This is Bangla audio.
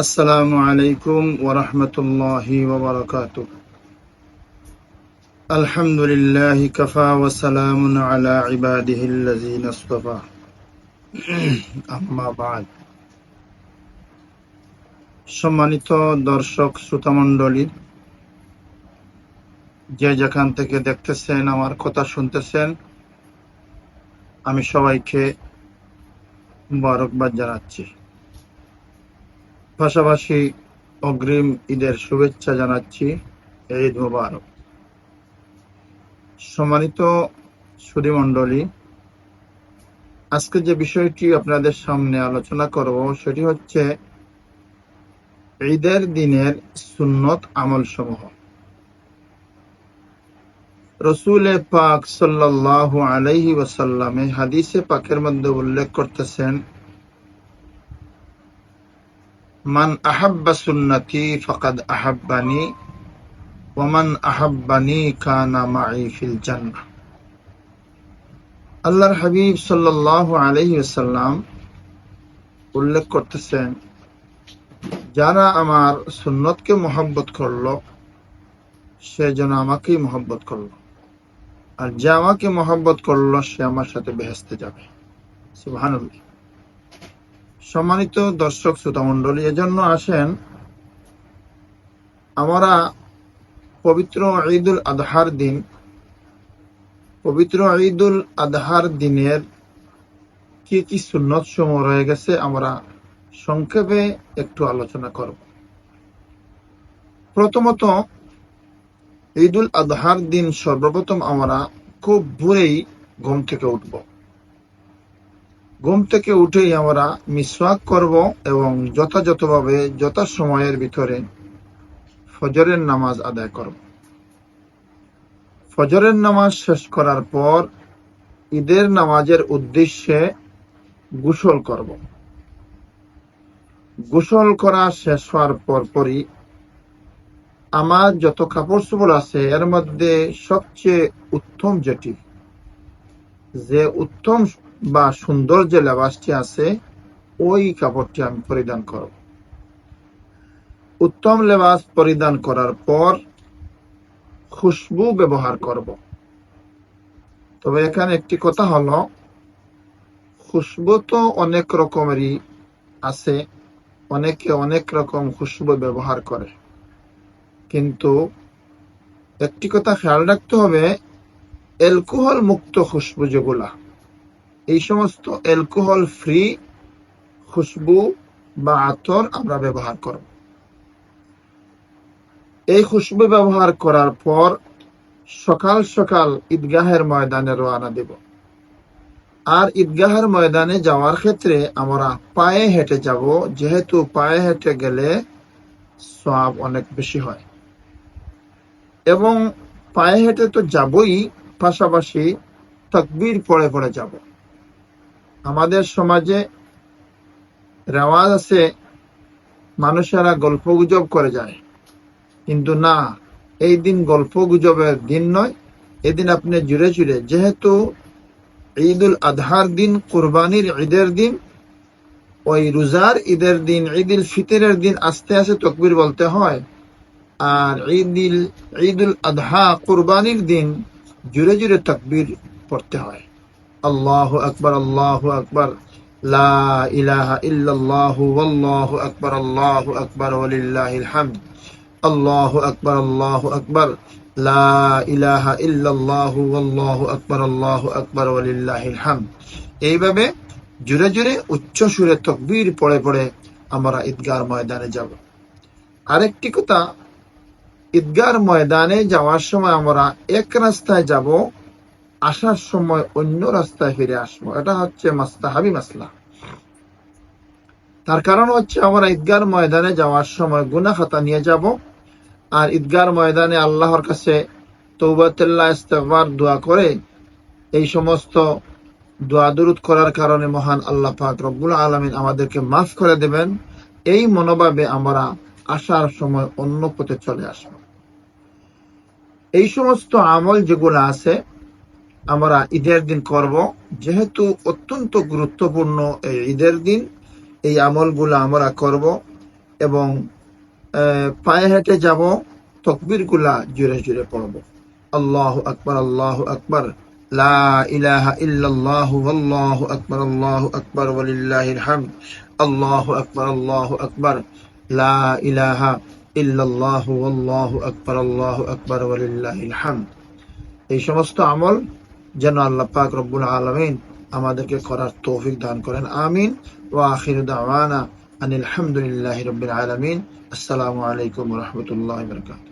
আসসালামু আলাইকুম ওয়া রাহমাতুল্লাহি ওয়া বারাকাতুহু। আলহামদুলিল্লাহি কাফা ওয়া সালামুন আলা ইবাদিহিল্লাযীনা ইসতাফা। আম্মা বা'দ। সম্মানিত দর্শক শ্রোতামণ্ডলী, যে যেখান থেকে দেখতেছেন, আমার কথা শুনতেছেন, আমি সবাইকে মুবারকবাদ জানাচ্ছি। পাশাপাশি অগ্রিম ঈদের শুভেচ্ছা জানাচ্ছি। ঈদ মুবারক। সম্মানিত সুধীমণ্ডলী, আজকে যে বিষয়টি আপনাদের সামনে আলোচনা করব সেটি হচ্ছে ঈদের দিনের সুন্নত আমল সমূহ। রাসূল পাক সাল্লাল্লাহু আলাইহি ওয়াসাল্লাম হাদিসে পাকের মধ্যে উল্লেখ করতেছেন, মান আহাব্বা সুন্নতি ফাকাদ আহাব্বানি ওয়া মান আহাব্বানি কানা মাই ফিল জান্নাহ। আল্লাহর হাবিব সাল্লাল্লাহু আলাইহি ওয়াসাল্লাম উল্লেখ করতেছেন, যারা আমার সুন্নতকে মহব্বত করলো সে যেন আমাকেই মহব্বত করলো, আর যে আমাকে মহব্বত করলো সে আমার সাথে বেহেশতে যাবে। সুবহানাল্লাহ। সম্মানিত দর্শক শ্রোতামণ্ডলী, এজন্য আসেন আমরা পবিত্র ঈদুল আদহার দিনের কি কি সুন্নত সমূহ রয়ে গেছে আমরা সংক্ষেপে একটু আলোচনা করব। প্রথমত, ঈদুল আদহার দিন সর্বপ্রথম আমরা খুব ভোরেই ঘুম থেকে উঠব। ঘুম থেকে উঠেই আমরা মিসওয়াক করব এবং যথাযথভাবে যথাসময়ের ভিতরে ফজরের নামাজ আদায় করব। ফজরের নামাজ শেষ করার পর ঈদের নামাজের উদ্দেশ্যে গোসল করব। গোসল করা শেষ হওয়ার পরই আমার যত কাপড় চোপড় আছে এর মধ্যে সবচেয়ে উত্তম যে উত্তম বা সুন্দর যে লেবাসটি আছে ওই কাপড়টি আমি পরিধান করব। উত্তম লেবাস পরিধান করার পর খুশবু ব্যবহার করব। তবে এখানে একটি কথা হলো, খুশবু তো অনেক রকমেরই আছে, অনেকে অনেক রকম খুশবু ব্যবহার করে, কিন্তু একটি কথা খেয়াল রাখতে হবে, অ্যালকোহল মুক্ত খুশবু যেগুলা, এই সমস্ত অ্যালকোহল ফ্রি খুশবু বা আতর আমরা ব্যবহার করব। এই খুশবু ব্যবহার করার পর সকাল সকাল ঈদগাহের ময়দানে রওনা দেব। আর ঈদগাহের ময়দানে যাওয়ার ক্ষেত্রে আমরা পায়ে হেঁটে যাব, যেহেতু পায়ে হেঁটে গেলে সওয়াব অনেক বেশি হয়। এবং পায়ে হেঁটে তো যাবই, পাশাপাশি তাকবীর পড়ে পড়ে যাব। আমাদের সমাজে রেওয়াজ আছে মানুষেরা গল্প গুজব করে যায়, কিন্তু না, এই দিন গল্প গুজবের দিন নয়। এদিন আপনি জুড়ে জুড়ে, যেহেতু ঈদুল আদহার দিন কুরবানির ঈদের দিন, ওই রোজার ঈদের দিন, ঈদুল ফিতরের দিন আস্তে আস্তে তাকবীর বলতে হয়, আর ঈদুল আদহা কুরবানির দিন জুড়ে জুড়ে তাকবীর পড়তে হয়। আল্লাহু আকবার, আল্লাহু আকবার, লা ইলাহা ইল্লাল্লাহু ওয়াল্লাহু আকবার, আল্লাহু আকবার ওয়ালিল্লাহিল হামদ, আল্লাহু আকবার, আল্লাহু আকবার, লা ইলাহা ইল্লাল্লাহু ওয়াল্লাহু আকবার, আল্লাহু আকবার ওয়ালিল্লাহিল হামদ। এইভাবে জুড়ে জুড়ে উচ্চ সুরে তাকবীর পড়ে পড়ে আমরা ঈদগাহ ময়দানে যাব। আরেকটি কথা, ঈদগাহ ময়দানে যাওয়ার সময় আমরা এক রাস্তায় যাব, আসার সময় অন্য রাস্তায় ফিরে আসবো। এটা হচ্ছে মুস্তাহাবি মাসলা। তার কারণ হচ্ছে আমরা ঈদগাহ ময়দানে যাওয়ার সময় গুনাহ খাতা নিয়ে যাব, আর ঈদগাহ ময়দানে আল্লাহর কাছে তওবাতুল্লাহ ইস্তিগফার দোয়া করে এই সমস্ত দোয়া দুরূদ করার কারণে মহান আল্লাহ পাক রব্বুল আলামিন আমাদেরকে মাফ করে দেবেন। এই মনোভাবে আমরা আসার সময় অন্য পথে চলে আসব। এই সমস্ত আমল যেগুলো আছে আমরা ঈদের দিন করব, যেহেতু অত্যন্ত গুরুত্বপূর্ণ এই ঈদের দিন, এই আমলগুলো আমরা করব। এবং পায়ে হেঁটে যাব, তকবীর গুলা জোরে জোরে পড়ব। আল্লাহু আকবার, আল্লাহু আকবার, লা ইলাহা ইল্লাল্লাহু আল্লাহু আকবার ওয়ালিল্লাহিল হামদ, আল্লাহু আকবার, আল্লাহু আকবার, লা ইলাহা ইল্লাল্লাহু আল্লাহু আকবার ওয়ালিল্লাহিল হামদ। এই সমস্ত আমল যেন আল্লাহ পাক রব্বুল আলামিন আমাদেরকে করার তৌফিক দান করেন। আমিন। ওয়া আখিরু দাওয়ানা আনিল হামদুলিল্লাহি রাব্বিল আলামিন। আসসালামু আলাইকুম ওয়া রাহমাতুল্লাহি ওয়া বারাকাতুহু।